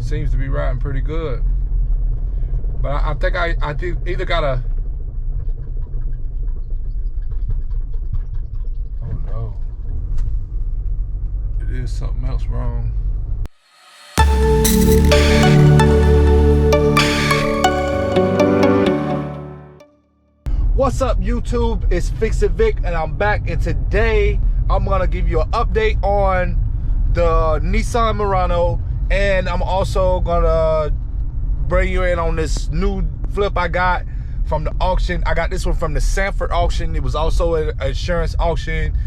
Seems to be riding pretty good. But I think I either gotta. Oh no. It is something else wrong. What's up, YouTube? It's Fix It Vic, and I'm back. And today I'm gonna give you an update on the Nissan Murano, and I'm also gonna bring you in on this new flip I got from the auction. I got this one from the Sanford auction. It was also an insurance auction.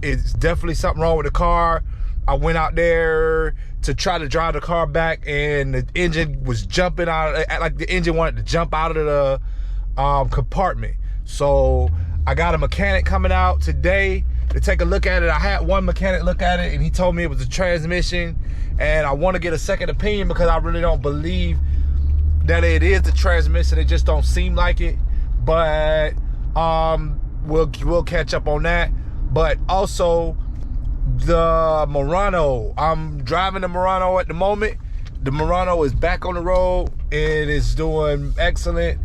It's definitely something wrong with the car. I went out there to try to drive the car back, and the engine was jumping out, like the engine wanted to jump out of the compartment. So I got a mechanic coming out today to take a look at it. I had one mechanic look at it, and he told me it was a transmission, and I want to get a second opinion because I really don't believe that it is the transmission. It just don't seem like it, but we'll catch up on that. But also the Murano, I'm driving the Murano at the moment. The Murano is back on the road. It is doing excellent.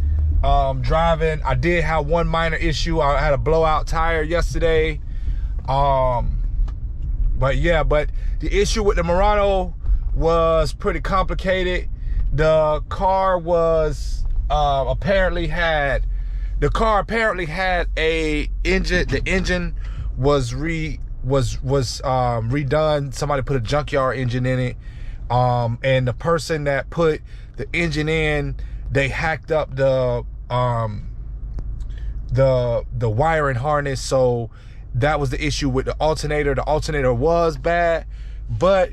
Driving, I did have one minor issue. I had a blowout tire yesterday. But yeah, but the issue with the Murano was pretty complicated. The car was apparently had a engine. The engine was redone. Somebody put a junkyard engine in it, and the person that put the engine in, they hacked up the wiring harness. So that was the issue with the alternator. The alternator was bad, but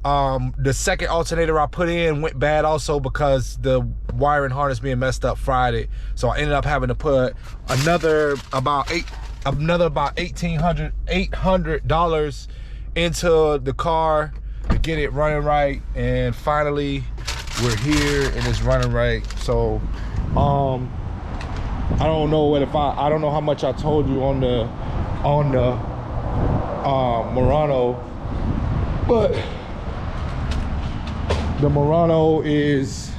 the second alternator I put in went bad also because the wiring harness being messed up fried it. So I ended up having to put another about $800 into the car to get it running right. And finally we're here and it's running right. So I don't know I don't know how much I told you on the Murano, but the Murano is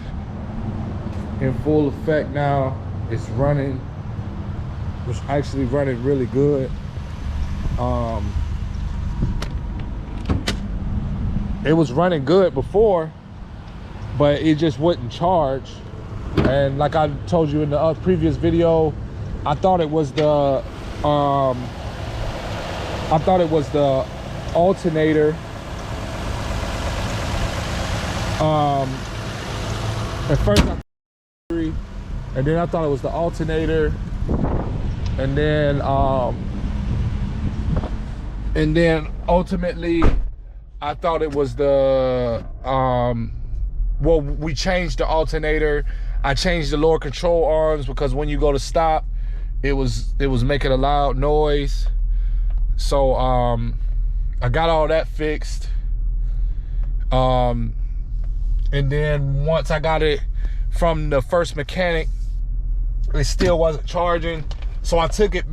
in full effect now. It's running. It's actually running really good. It was running good before, but it just wouldn't charge. And like I told you in the previous video, I thought it was the alternator. At first I thought, and then I thought it was the alternator, and then ultimately I thought it was the well, we changed the alternator. I changed the lower control arms because when you go to stop, it was making a loud noise. So I got all that fixed. And then once I got it from the first mechanic, it still wasn't charging. So I took it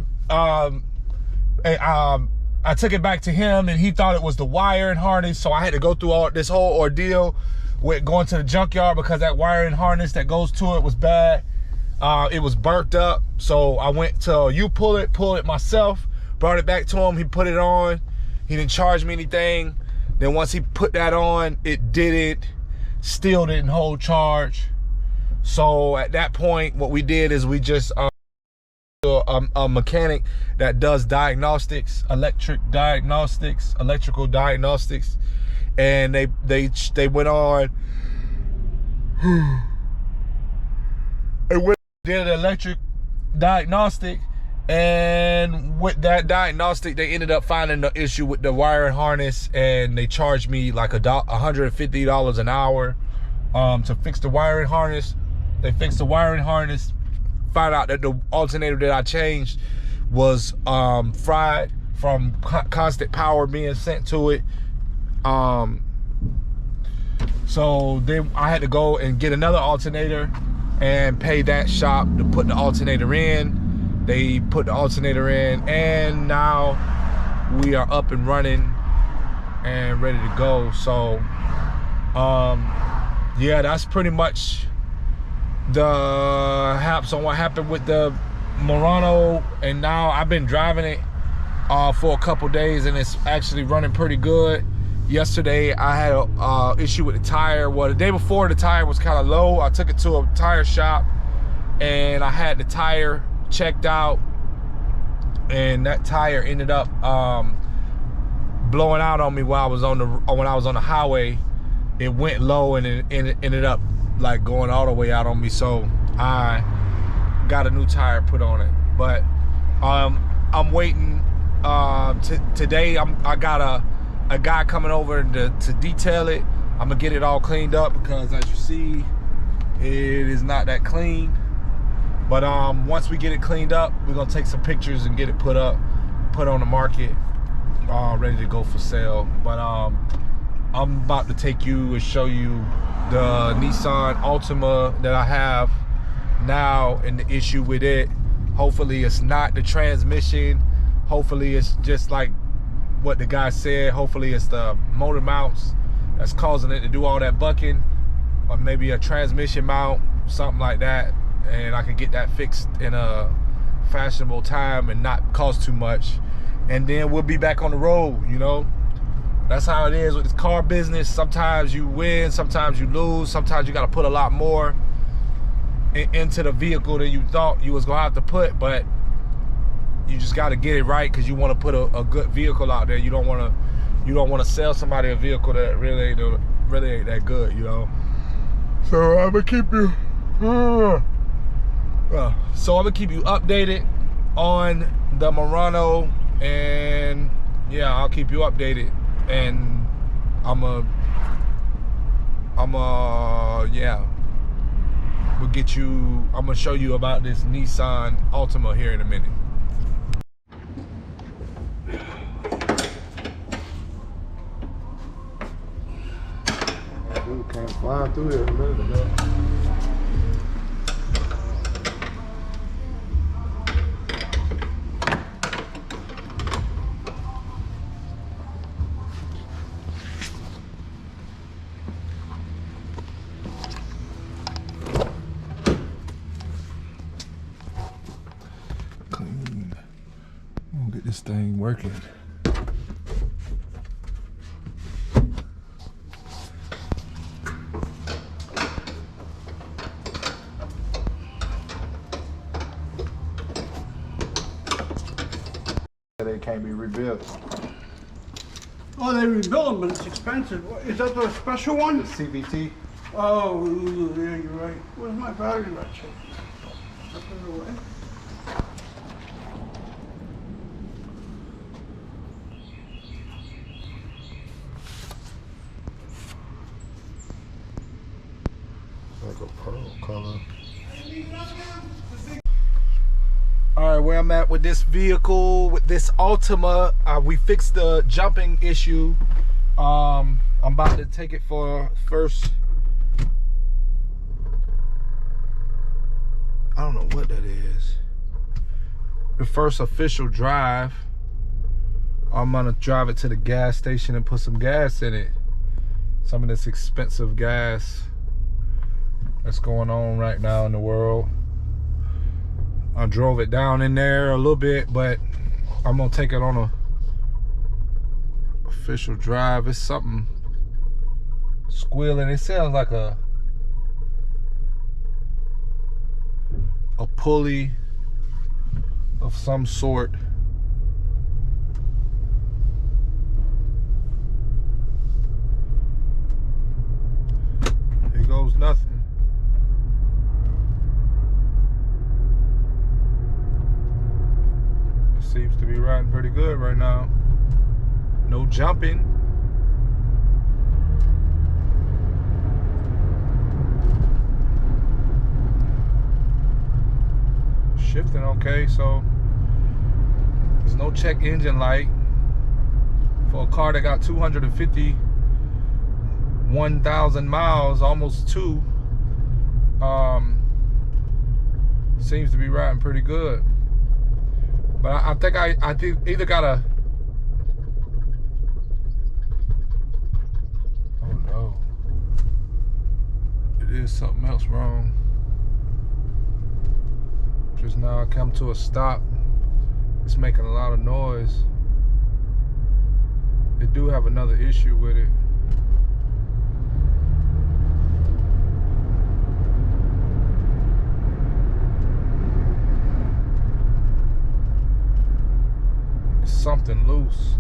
I took it back to him, and he thought it was the wiring harness. So I had to go through this whole ordeal with going to the junkyard because that wiring harness that goes to it was bad. It was burnt up. So I went to pull it myself, brought it back to him. He put it on. He didn't charge me anything. Then once he put that on, it still didn't hold charge. So at that point, what we did is we just a mechanic that does diagnostics, electrical diagnostics, and they went on and did an electric diagnostic, and with that diagnostic they ended up finding the issue with the wiring harness, and they charged me like $150 an hour to fix the wiring harness. They fixed the wiring harness, found out that the alternator that I changed was fried from constant power being sent to it. So then I had to go and get another alternator and pay that shop to put the alternator in. They put the alternator in, and now we are up and running and ready to go. So yeah, that's pretty much the haps on what happened with the Murano. And now I've been driving it for a couple days, and it's actually running pretty good. Yesterday I had a issue with the tire. Well, the day before, the tire was kind of low. I took it to a tire shop and I had the tire checked out, and that tire ended up blowing out on me while I was on the highway. It went low and it ended up like going all the way out on me. So I got a new tire put on it. But I'm waiting. Today I got a guy coming over to detail it. I'm gonna get it all cleaned up because, as you see, it is not that clean. But once we get it cleaned up, we're gonna take some pictures and get it put on the market, ready to go for sale. But I'm about to take you and show you the Nissan Altima that I have now and the issue with it. Hopefully it's not the transmission. Hopefully it's just like what the guy said. Hopefully it's the motor mounts that's causing it to do all that bucking, or maybe a transmission mount, something like that, and I can get that fixed in a fashionable time and not cost too much, and then we'll be back on the road. You know, that's how it is with this car business. Sometimes you win, sometimes you lose, sometimes you got to put a lot more into the vehicle than you thought you was gonna have to put, but you just got to get it right, because you want to put a good vehicle out there. You don't want to sell somebody a vehicle that really ain't that good, you know. So I'm gonna keep you updated on the Murano, and yeah, I'll keep you updated, and I'm gonna show you about this Nissan Altima here in a minute. Dude came flying through here a minute ago. Clean. I'm gonna get this thing working. They can't be rebuilt. Oh, they rebuild them, but it's expensive. Is that the special one? The CVT. Oh, yeah, you're right. Where's my battery ratchet? I put it away. Like a pearl color. All right, where I'm at with this vehicle, with this Altima, we fixed the jumping issue. I'm about to take it for first, I don't know what that is, the first official drive. I'm gonna drive it to the gas station and put some gas in it. Some of this expensive gas that's going on right now in the world. I drove it down in there a little bit, but I'm gonna take it on a official drive. It's something squealing. It sounds like a pulley of some sort. Here goes nothing. Seems to be riding pretty good right now. No jumping. Shifting okay, so there's no check engine light for a car that got 251,000 miles, almost 2. Seems to be riding pretty good. But I think I either gotta, oh no, There's something else wrong. Just now I come to a stop. It's making a lot of noise. They do have another issue with it. It's something loose.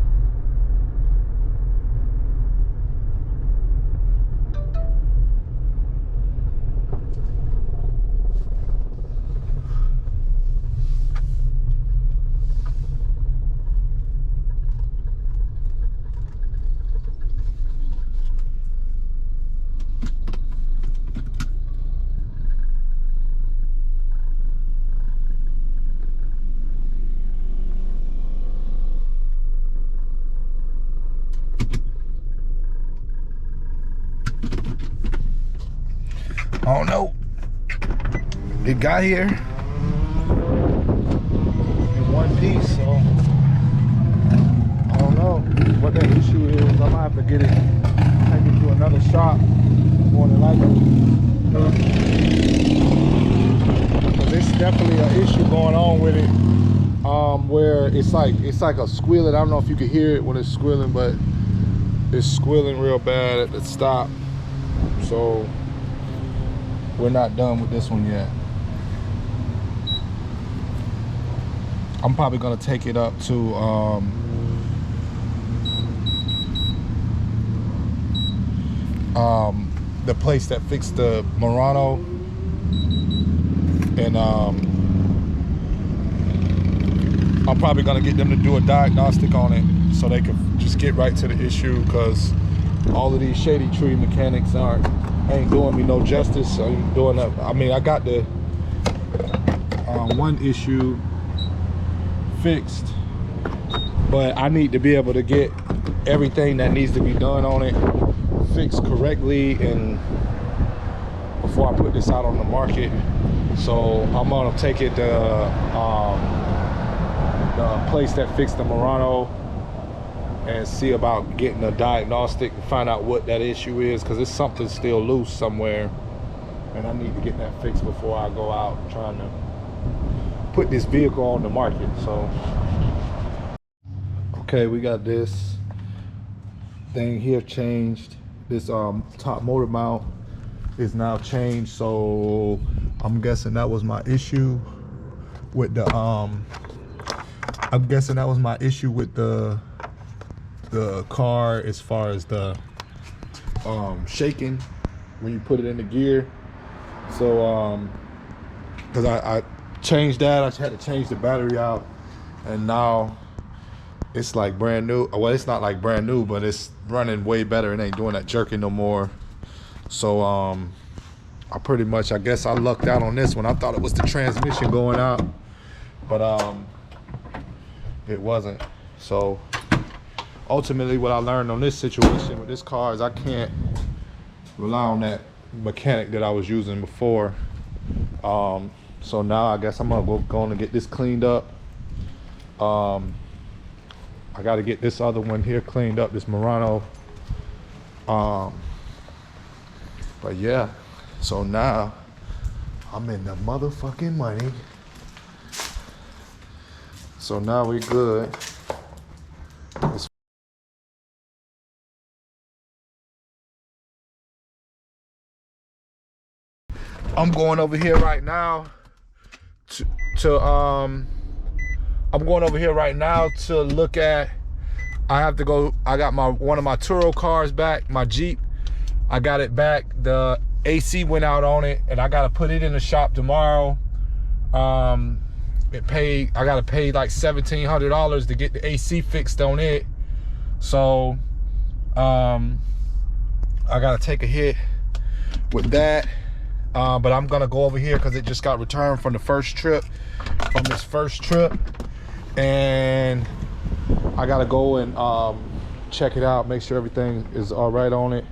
I don't know. It got here in one piece, so I don't know what that issue is. I might have to get it, take it to another shop, more than likely. Because there's definitely an issue going on with it, where it's like a squealing. I don't know if you can hear it when it's squealing, but it's squealing real bad at the stop. So we're not done with this one yet. I'm probably gonna take it up to the place that fixed the Murano, and I'm probably gonna get them to do a diagnostic on it so they can just get right to the issue, because all of these shady tree mechanics ain't doing me no justice. I'm doing that. I mean, I got the one issue fixed, but I need to be able to get everything that needs to be done on it fixed correctly, and before I put this out on the market. So I'm gonna take it to the place that fixed the Murano and see about getting a diagnostic and find out what that issue is, because it's something still loose somewhere, and I need to get that fixed before I go out trying to put this vehicle on the market. So okay, we got this thing here changed. This top motor mount is now changed, so I'm guessing that was my issue with the car, as far as the shaking when you put it in the gear. So because I changed that, I had to change the battery out, and now it's like brand new. Well, it's not like brand new, but it's running way better. It ain't doing that jerking no more. So I pretty much, I guess I lucked out on this one. I thought it was the transmission going out, but it wasn't. So ultimately, what I learned on this situation with this car is I can't rely on that mechanic that I was using before. So now I guess I'm gonna go and get this cleaned up. I got to get this other one here cleaned up, this Murano. But yeah, so now I'm in the motherfucking money. So now we good. I'm going over here right now I'm going over here right now to look at, I got one of my Turo cars back, my Jeep. I got it back. The AC went out on it, and I gotta put it in the shop tomorrow. I gotta pay like $1,700 to get the AC fixed on it. So I gotta take a hit with that. But I'm gonna go over here because it just got returned from this first trip, and I gotta go and check it out, make sure everything is all right on it,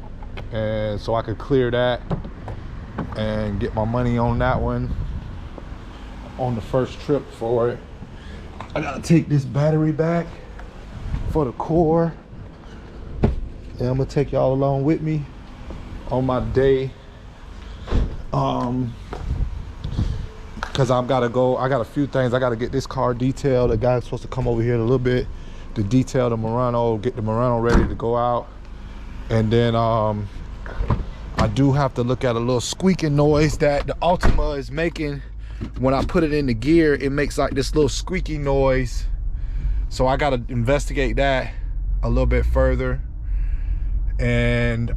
and so I could clear that and get my money on that one on the first trip for it. I gotta take this battery back for the core, and I'm gonna take y'all along with me on my day Because I got a few things. I gotta get this car detailed. The guy's supposed to come over here in a little bit to detail the Murano, get the Murano ready to go out. And then I do have to look at a little squeaking noise that the Altima is making. When I put it in the gear, it makes like this little squeaky noise. So I gotta investigate that a little bit further. And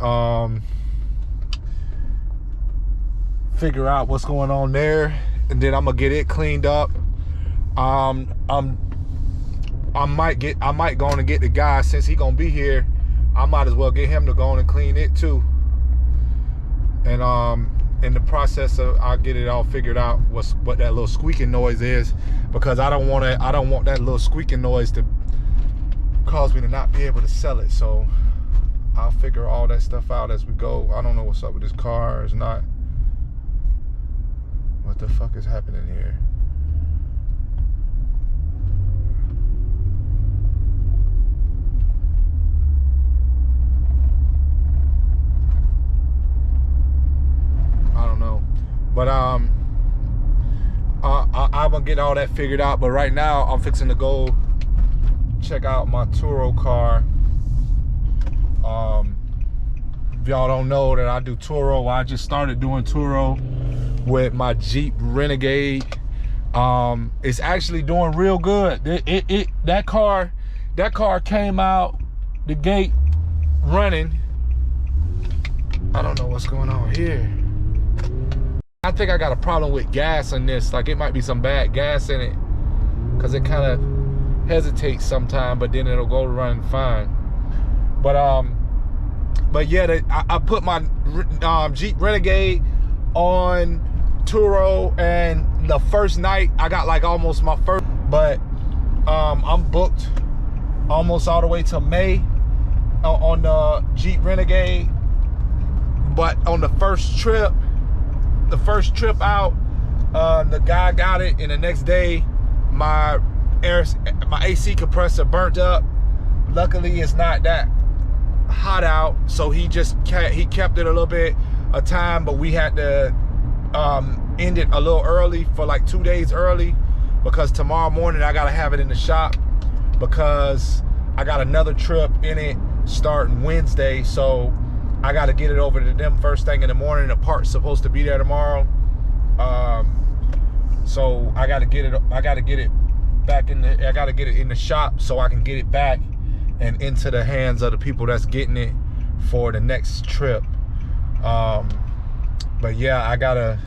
figure out what's going on there. And then I'm gonna get it cleaned up. I might go on and get the guy, since he gonna be here. I might as well get him to go on and clean it too. And in the process of, I'll get it all figured out what that little squeaking noise is, because I don't want that little squeaking noise to cause me to not be able to sell it. So I'll figure all that stuff out as we go. I don't know what's up with this car. It's not. What the fuck is happening here? I don't know. But I'm gonna get all that figured out. But right now I'm fixing to go check out my Turo car. If y'all don't know that I do Turo, I just started doing Turo with my Jeep Renegade. It's actually doing real good. That car came out the gate running. I don't know what's going on here. I think I got a problem with gas in this. Like, it might be some bad gas in it, because it kind of hesitates sometime, but then it'll go running fine. But yeah, I put my Jeep Renegade on Turo, and the first night I got like almost my first, but I'm booked almost all the way to May on the Jeep Renegade. But on the first trip out, the guy got it, and the next day my AC compressor burnt up. Luckily it's not that hot out, so he kept it a little bit of time, but we had to end it a little early, for like 2 days early, because tomorrow morning I gotta have it in the shop, because I got another trip in it starting Wednesday. So I gotta get it over to them first thing in the morning. The part's supposed to be there tomorrow. So I gotta get it back in the shop, so I can get it back and into the hands of the people that's getting it for the next trip. But yeah, I gotta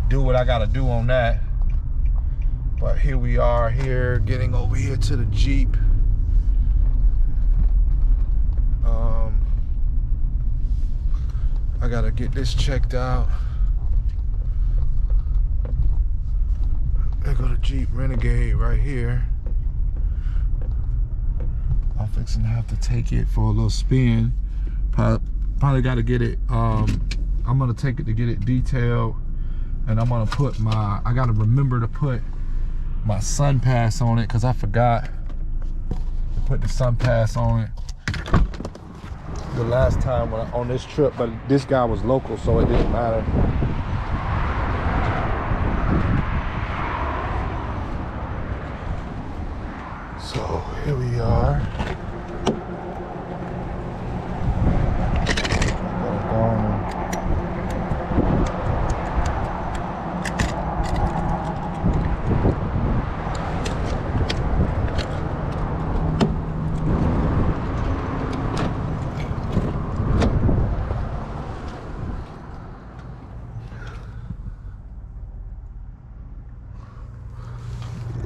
do what I gotta do on that. But here we are here, getting over here to the Jeep. I gotta get this checked out. There go the Jeep Renegade right here. I'm fixing to have to take it for a little spin. Probably gotta get it, I'm gonna take it to get it detailed, and I'm gonna put I gotta remember to put my sun pass on it, because I forgot to put the sun pass on it the last time on this trip, but this guy was local, so it didn't matter. So here we are.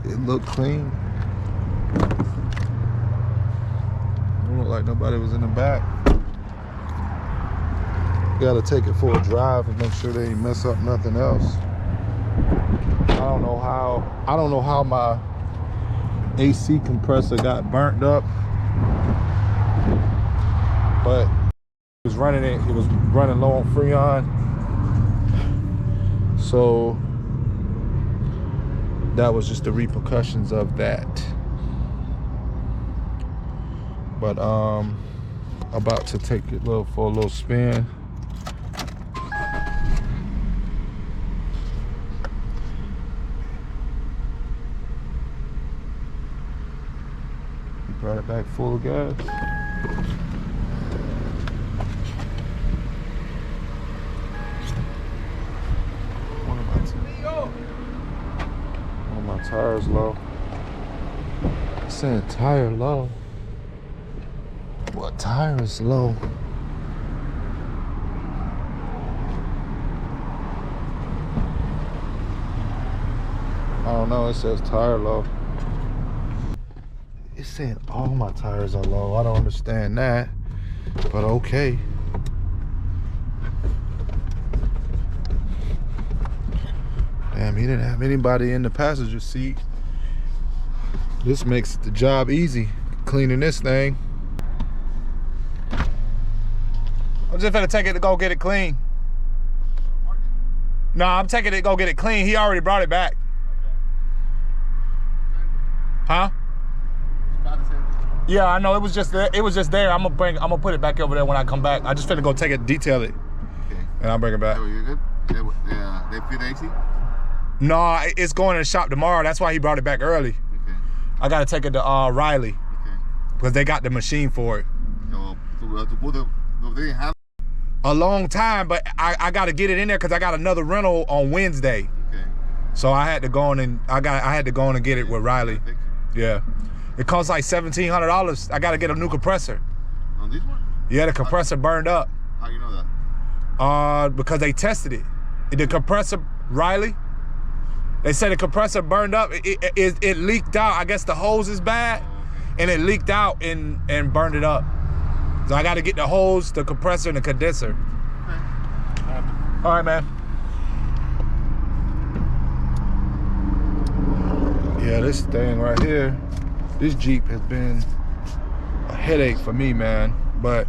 It looked clean. Don't look like nobody was in the back. Gotta take it for a drive and make sure they ain't mess up nothing else. I don't know how my AC compressor got burnt up, but it was running low on Freon. So that was just the repercussions of that. But about to take it for a little spin. back full of gas. One of my tires low. It's saying tire low. What tire is low? I don't know, it says tire low. It's saying all my tires are low. I don't understand that, but okay. Damn, he didn't have anybody in the passenger seat. This makes the job easy, cleaning this thing. I'm just gonna take it to go get it clean. No, I'm taking it to go get it clean. He already brought it back. Huh? Yeah, I know. It was just there. It was just there. I'm gonna put it back over there when I come back. I just finna go take it, detail it, Okay. and I'll bring it back. Oh, you good? They fit AC? No, it's going to the shop tomorrow. That's why he brought it back early. Okay. I gotta take it to Riley Okay. because they got the machine for it. They didn't have. A long time, but I gotta get it in there because I got another rental on Wednesday. Okay. So I had to go in and I had to go in and get it with Riley. Yeah. It costs like $1,700. I gotta get a new compressor. On this one? Yeah, the compressor burned up. How you know that? Because they tested it. The compressor, Riley, they said the compressor burned up. It leaked out. I guess the hose is bad, and it leaked out and burned it up. So I gotta get the hose, the compressor, and the condenser. Okay. All right, man. Yeah, this thing right here, this Jeep has been a headache for me, man. But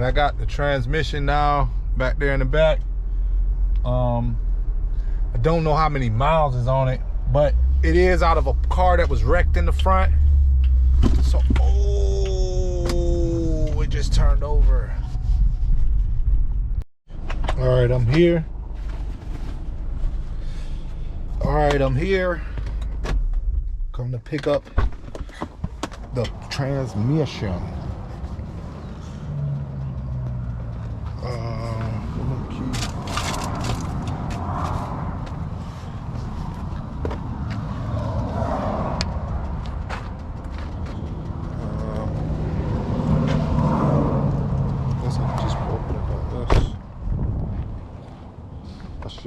I got the transmission now back there in the back. I don't know how many miles is on it, but it is out of a car that was wrecked in the front. So, oh, it just turned over. All right, I'm here. All right, I'm here. Come to pick up the transmission.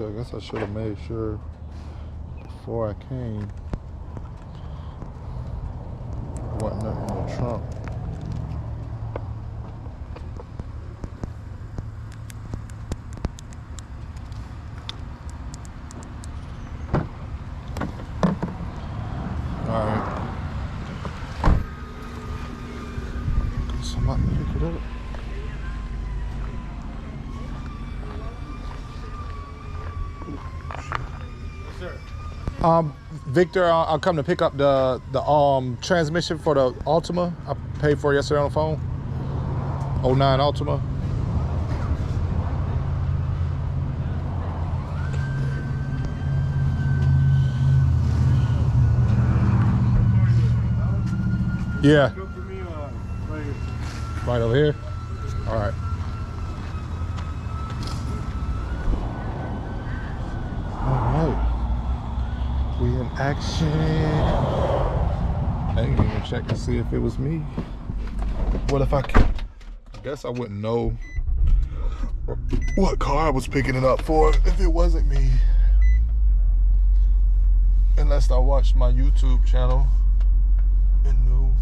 I guess I should have made sure before I came there wasn't nothing in the trunk. Alright. Guess I'm about to pick it up. Victor, I'll come to pick up the transmission for the Altima I paid for yesterday on the phone. 09 Altima. Yeah. Right over here. All right. We in action. I didn't even check to see if it was me. What if I guess I wouldn't know what car I was picking it up for if it wasn't me. Unless I watched my YouTube channel and knew.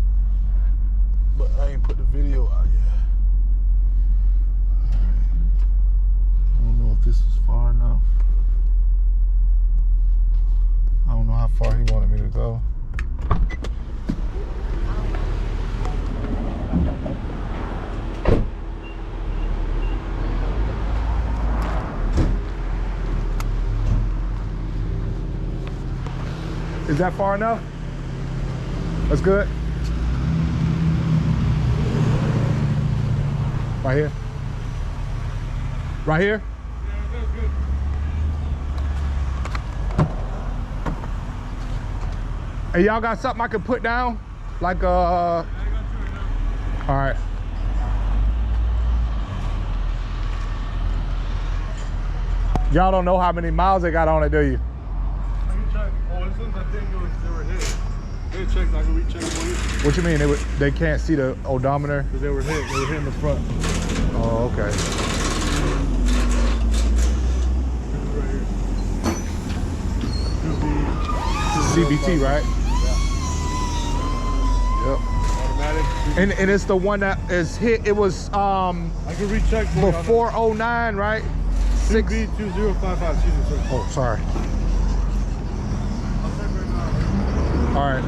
But I ain't put the video out yet. All right. I don't know if this is far enough. I don't know how far he wanted me to go. Is that far enough? That's good? Right here? Right here? Hey, y'all got something I can put down? Like, all right. Y'all don't know how many miles they got on it, do you? They were hit. They checked, I can recheck for you. What you mean? They can't see the odometer? Because they were hit. They were hit in the front. Oh, okay. CBT, right? Yep. Automatic. And it's the one that is hit. It was I can recheck for before 09, right? 6B2055. Oh, sorry. All right.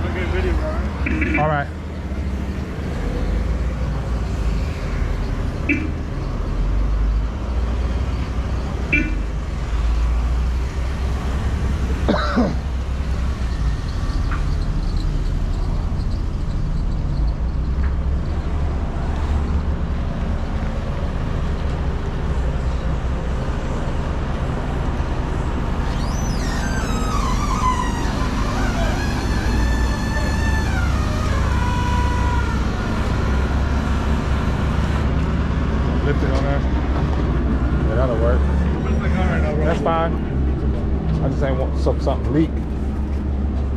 Okay, video, right? All right. Lift it on there. Yeah, that'll work. That's fine. I just ain't want something leak.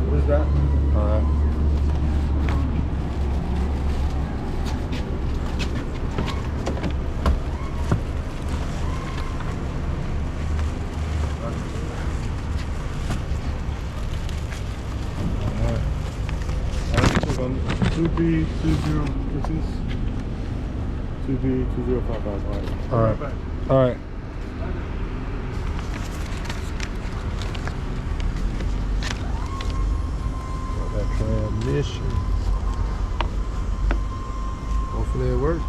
What is that? All right. Check on 2B20. This is 2B2055. All right. All right. Got that transmission. Hopefully it works.